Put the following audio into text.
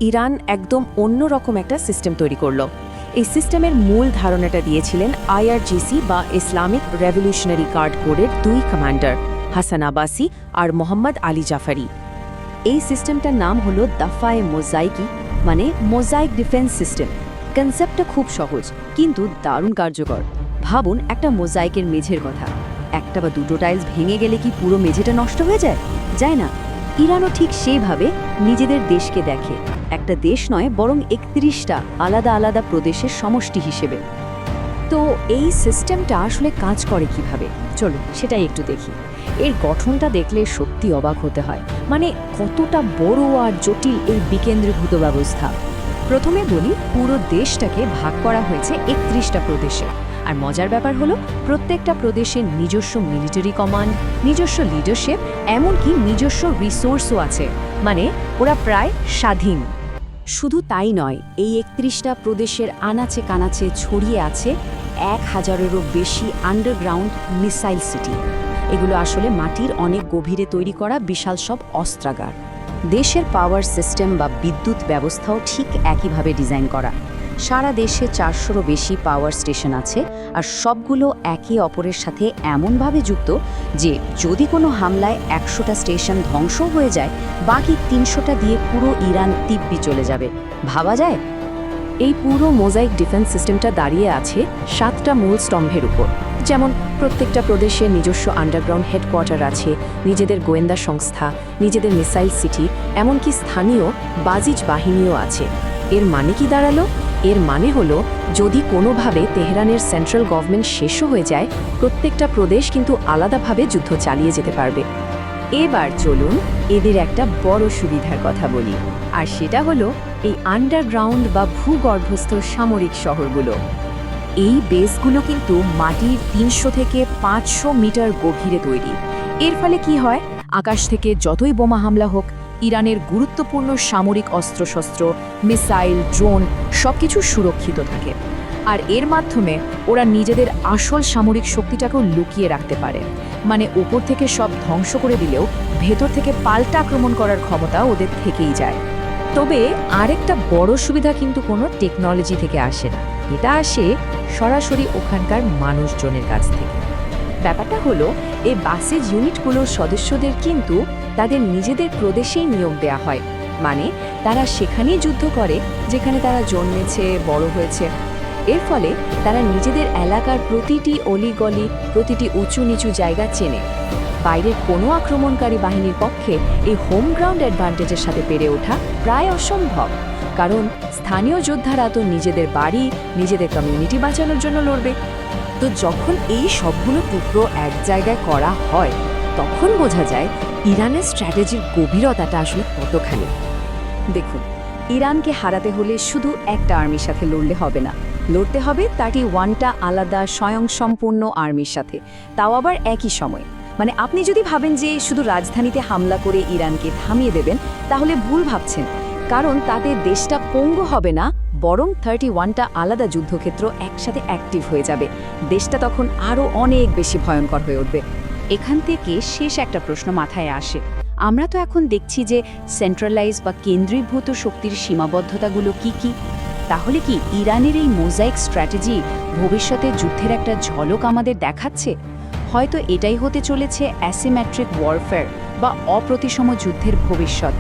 Iran একদম অন্যরকম একটা সিস্টেম তৈরি করল। এই সিস্টেমের মূল ধারণাটা দিয়েছিলেন আইআরজিসি বা ইসলামিক রেভলিউশনারি গার্ড কোরের দুই কমান্ডার হাসান আব্বাসি আর মোহাম্মদ আলী জাফারি। এই সিস্টেমটার নাম হলো দাফায়ে মোজাইকি, মানে মোজাইক ডিফেন্স সিস্টেম। কনসেপ্টটা খুব সহজ কিন্তু দারুণ কার্যকর। ভাবুন একটা মোজাইকের মেঝের কথা, একটা বা দুটো টাইলস ভেঙে গেলে কি পুরো মেঝেটা নষ্ট হয়ে যায়? যায় না। ইরানও ঠিক সেইভাবে নিজেদের দেশকে দেখে, একটা দেশ নয় বরং ৩১টা আলাদা আলাদা প্রদেশের সমষ্টি হিসেবে। তো এই সিস্টেমটা আসলে কাজ করে কিভাবে, চলো সেটাই একটু দেখি। এর গঠনটা দেখলে সত্যি অবাক হতে হয়, মানে কতটা বড় আর জটিল এই বিকেন্দ্রীভূত ব্যবস্থা। প্রথমে বলি, পুরো দেশটাকে ভাগ করা হয়েছে ৩১টা প্রদেশে। আর মজার ব্যাপার হলো প্রত্যেকটা প্রদেশের নিজস্ব মিলিটারি কমান্ড, নিজস্ব লিডারশিপ, এমনকি নিজস্ব রিসোর্সও আছে, মানে ওরা প্রায় স্বাধীন। শুধু তাই নয়, এই ৩১টা প্রদেশের আনাচে কানাচে ছড়িয়ে আছে ১,০০০-এরও বেশি আন্ডারগ্রাউন্ড মিসাইল সিটি। এগুলো আসলে মাটির অনেক গভীরে তৈরি করা বিশাল সব অস্ত্রাগার। দেশের পাওয়ার সিস্টেম বা বিদ্যুৎ ব্যবস্থাও ঠিক একইভাবে ডিজাইন করা। সারা দেশে ৪০০-রও বেশি পাওয়ার স্টেশন আছে, আর সবগুলো একে অপরের সাথে এমনভাবে যুক্ত যে যদি কোনো হামলায় ১০০টা স্টেশন ধ্বংস হয়ে যায়, বাকি ৩০০টা দিয়ে পুরো ইরান দিব্যি চলে যাবে। ভাবা যায়? এই পুরো মোজাইক ডিফেন্স সিস্টেমটা দাঁড়িয়ে আছে ৭টা মূল স্তম্ভের উপর। যেমন প্রত্যেকটা প্রদেশে নিজস্ব আন্ডারগ্রাউন্ড হেডকোয়ার্টার আছে, নিজেদের গোয়েন্দা সংস্থা, নিজেদের মিসাইল সিটি, এমনকি স্থানীয় বাজিজ বাহিনীও আছে। এর মানে কি দাঁড়ালো? এর মানে হলো যদি কোনোভাবে তেহরানের সেন্ট্রাল গভর্নমেন্ট শেষও হয়ে যায়, প্রত্যেকটা প্রদেশ কিন্তু আলাদাভাবে যুদ্ধ চালিয়ে যেতে পারবে। এবার চলুন এদের একটা বড় সুবিধার কথা বলি, আর সেটা হলো এই আন্ডারগ্রাউন্ড বা ভূগর্ভস্থ সামরিক শহরগুলো। এই বেসগুলো কিন্তু মাটির ৩০০ থেকে ৫০০ মিটার গভীরে তৈরি। এর ফলে কি হয়, আকাশ থেকে যতই বোমা হামলা হোক, ইরানের গুরুত্বপূর্ণ সামরিক অস্ত্রশস্ত্র, মিসাইল, ড্রোন সবকিছু সুরক্ষিত থাকে। আর এর মাধ্যমে ওরা নিজেদের আসল সামরিক শক্তিটাকেও লুকিয়ে রাখতে পারে। মানে উপর থেকে সব ধ্বংস করে দিলেও ভেতর থেকে পাল্টা আক্রমণ করার ক্ষমতা ওদের থেকেই যায়। তবে আরেকটা বড় সুবিধা কিন্তু কোনো টেকনোলজি থেকে আসে না, এটা আসে সরাসরি ওখানকার মানুষজনের কাছ থেকে। ব্যাপারটা হলো, এই বাসেজ ইউনিটগুলোর সদস্যদের কিন্তু তাদের নিজেদের প্রদেশেই নিয়োগ দেয়া হয়। মানে তারা সেখানেই যুদ্ধ করে যেখানে তারা জন্মেছে, বড় হয়েছে। এর ফলে তারা নিজেদের এলাকার প্রতিটি অলিগলি, প্রতিটি উঁচু নিচু জায়গা চেনে। বাইরের কোনো আক্রমণকারী বাহিনীর পক্ষে এই হোম গ্রাউন্ড অ্যাডভান্টেজের সাথে পেরে ওঠা প্রায় অসম্ভব, কারণ স্থানীয় যোদ্ধারা তো নিজেদের বাড়ি, নিজেদের কমিউনিটি বাঁচানোর জন্য লড়বে। তো যখন এই সবগুলো টুকরো এক জায়গায় করা হয়, তখন বোঝা যায় ইরানের স্ট্র্যাটেজির গভীরতাটা আসলে কতখানি। দেখুন, ইরানকে হারাতে হলে শুধু একটা আর্মির সাথে লড়লে হবে না, লড়তে হবে 31টা আলাদা স্বয়ংসম্পূর্ণ আর্মির সাথে, তাও আবার একই সময়। মানে আপনি যদি ভাবেন যে শুধু রাজধানীতে হামলা করে ইরানকে থামিয়ে দেবেন, তাহলে ভুল ভাবছেন, কারণ তাতে দেশটা পঙ্গু হবে না, বরং 31টা আলাদা যুদ্ধক্ষেত্র একসাথে অ্যাক্টিভ হয়ে যাবে। দেশটা তখন আরও অনেক বেশি ভয়ঙ্কর হয়ে উঠবে। এখান থেকে শেষ একটা প্রশ্ন মাথায় আসে, আমরা তো এখন দেখছি যে সেন্ট্রালাইজ বা কেন্দ্রীভূত শক্তির সীমাবদ্ধতাগুলো কি কি? তাহলে কি ইরানের এই মোজাইক স্ট্র্যাটেজি ভবিষ্যতে যুদ্ধের একটা ঝলক আমাদের দেখাচ্ছে? হয়তো এটাই হতে চলেছে অ্যাসিমেট্রিক ওয়ারফেয়ার বা অপ্রতিসম যুদ্ধের ভবিষ্যৎ।